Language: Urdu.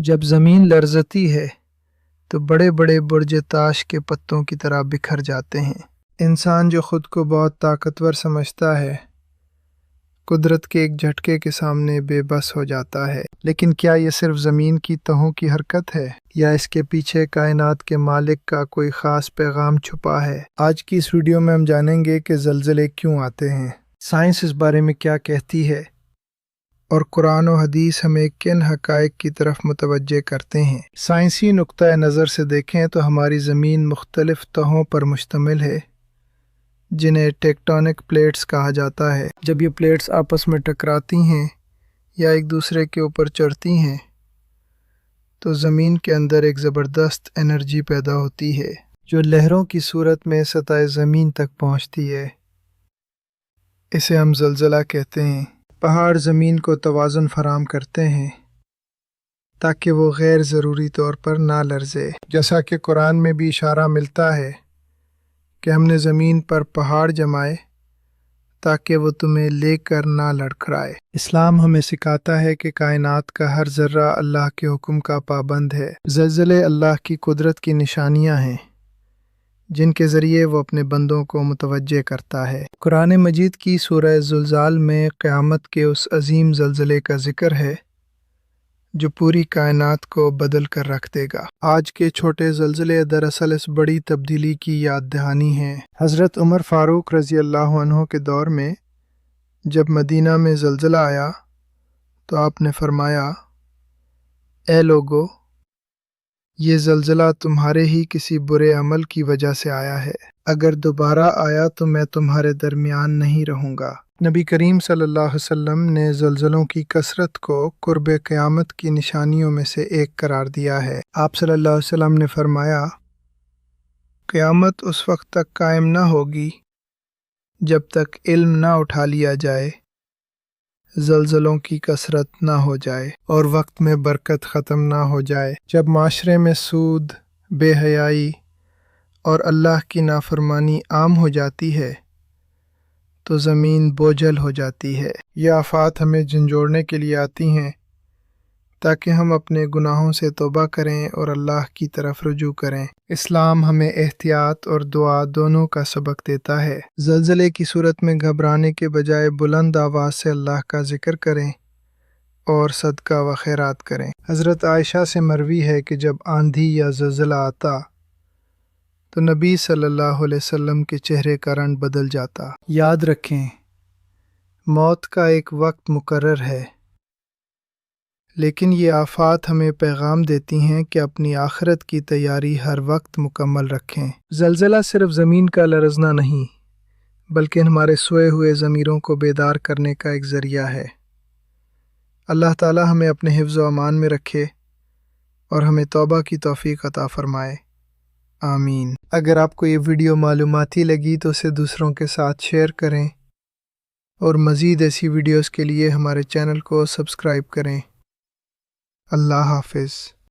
جب زمین لرزتی ہے تو بڑے بڑے برج تاش کے پتوں کی طرح بکھر جاتے ہیں۔ انسان جو خود کو بہت طاقتور سمجھتا ہے، قدرت کے ایک جھٹکے کے سامنے بے بس ہو جاتا ہے۔ لیکن کیا یہ صرف زمین کی تہوں کی حرکت ہے یا اس کے پیچھے کائنات کے مالک کا کوئی خاص پیغام چھپا ہے؟ آج کی اس ویڈیو میں ہم جانیں گے کہ زلزلے کیوں آتے ہیں، سائنس اس بارے میں کیا کہتی ہے، اور قرآن و حدیث ہمیں کن حقائق کی طرف متوجہ کرتے ہیں۔ سائنسی نقطۂ نظر سے دیکھیں تو ہماری زمین مختلف تہوں پر مشتمل ہے جنہیں ٹیکٹونک پلیٹس کہا جاتا ہے۔ جب یہ پلیٹس آپس میں ٹکراتی ہیں یا ایک دوسرے کے اوپر چڑھتی ہیں تو زمین کے اندر ایک زبردست انرجی پیدا ہوتی ہے جو لہروں کی صورت میں سطح زمین تک پہنچتی ہے۔ اسے ہم زلزلہ کہتے ہیں۔ پہاڑ زمین کو توازن فراہم کرتے ہیں تاکہ وہ غیر ضروری طور پر نہ لرزے، جیسا کہ قرآن میں بھی اشارہ ملتا ہے کہ ہم نے زمین پر پہاڑ جمائے تاکہ وہ تمہیں لے کر نہ لڑکھڑائے۔ اسلام ہمیں سکھاتا ہے کہ کائنات کا ہر ذرہ اللہ کے حکم کا پابند ہے۔ زلزلے اللہ کی قدرت کی نشانیاں ہیں جن کے ذریعے وہ اپنے بندوں کو متوجہ کرتا ہے۔ قرآن مجید کی سورہ زلزال میں قیامت کے اس عظیم زلزلے کا ذکر ہے جو پوری کائنات کو بدل کر رکھ دے گا۔ آج کے چھوٹے زلزلے دراصل اس بڑی تبدیلی کی یاد دہانی ہیں۔ حضرت عمر فاروق رضی اللہ عنہ کے دور میں جب مدینہ میں زلزلہ آیا تو آپ نے فرمایا، اے لوگو، یہ زلزلہ تمہارے ہی کسی برے عمل کی وجہ سے آیا ہے، اگر دوبارہ آیا تو میں تمہارے درمیان نہیں رہوں گا۔ نبی کریم صلی اللہ علیہ وسلم نے زلزلوں کی کثرت کو قرب قیامت کی نشانیوں میں سے ایک قرار دیا ہے۔ آپ صلی اللہ علیہ وسلم نے فرمایا، قیامت اس وقت تک قائم نہ ہوگی جب تک علم نہ اٹھا لیا جائے، زلزلوں کی کثرت نہ ہو جائے اور وقت میں برکت ختم نہ ہو جائے۔ جب معاشرے میں سود، بے حیائی اور اللہ کی نافرمانی عام ہو جاتی ہے تو زمین بوجھل ہو جاتی ہے۔ یہ آفات ہمیں جھنجھوڑنے کے لیے آتی ہیں تاکہ ہم اپنے گناہوں سے توبہ کریں اور اللہ کی طرف رجوع کریں۔ اسلام ہمیں احتیاط اور دعا دونوں کا سبق دیتا ہے۔ زلزلے کی صورت میں گھبرانے کے بجائے بلند آواز سے اللہ کا ذکر کریں اور صدقہ و خیرات کریں۔ حضرت عائشہ سے مروی ہے کہ جب آندھی یا زلزلہ آتا تو نبی صلی اللہ علیہ وسلم کے چہرے کا رنگ بدل جاتا۔ یاد رکھیں، موت کا ایک وقت مقرر ہے، لیکن یہ آفات ہمیں پیغام دیتی ہیں کہ اپنی آخرت کی تیاری ہر وقت مکمل رکھیں۔ زلزلہ صرف زمین کا لرزنا نہیں بلکہ ہمارے سوئے ہوئے ضمیروں کو بیدار کرنے کا ایک ذریعہ ہے۔ اللہ تعالی ہمیں اپنے حفظ و امان میں رکھے اور ہمیں توبہ کی توفیق عطا فرمائے، آمین۔ اگر آپ کو یہ ویڈیو معلوماتی لگی تو اسے دوسروں کے ساتھ شیئر کریں اور مزید ایسی ویڈیوز کے لیے ہمارے چینل کو سبسکرائب کریں۔ اللہ حافظ۔